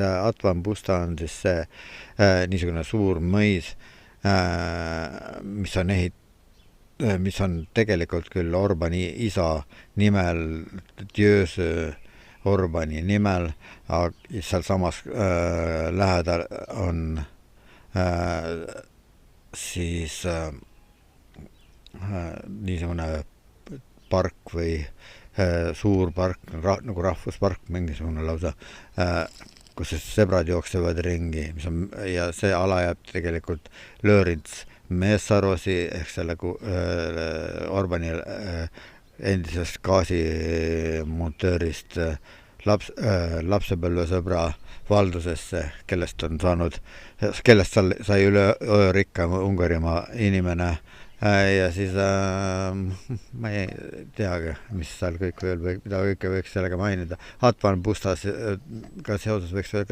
Atvan Pusta on siis see niisugune suur mõis, mis on tegelikult küll Orbani isa nimel, Diösö Orbani nimel, aga sealsamas lähedal on siis niisugune park või suur park, nagu rahvuspark, mingisugune lausa, kus siis sebrad jooksevad ringi, ja see ala jääb tegelikult Löörits Meessarosi ehk selle Orbani endisest gaasimontöörist lapsepõlvesõbra valdusesse, kellest sai üle öö rikkam Ungarimaa inimene. Ja siis ma ei teagi, mis seal kõik veel mida kõike võiks sellega mainida. Atvan Pustas ka seoses võiks öelda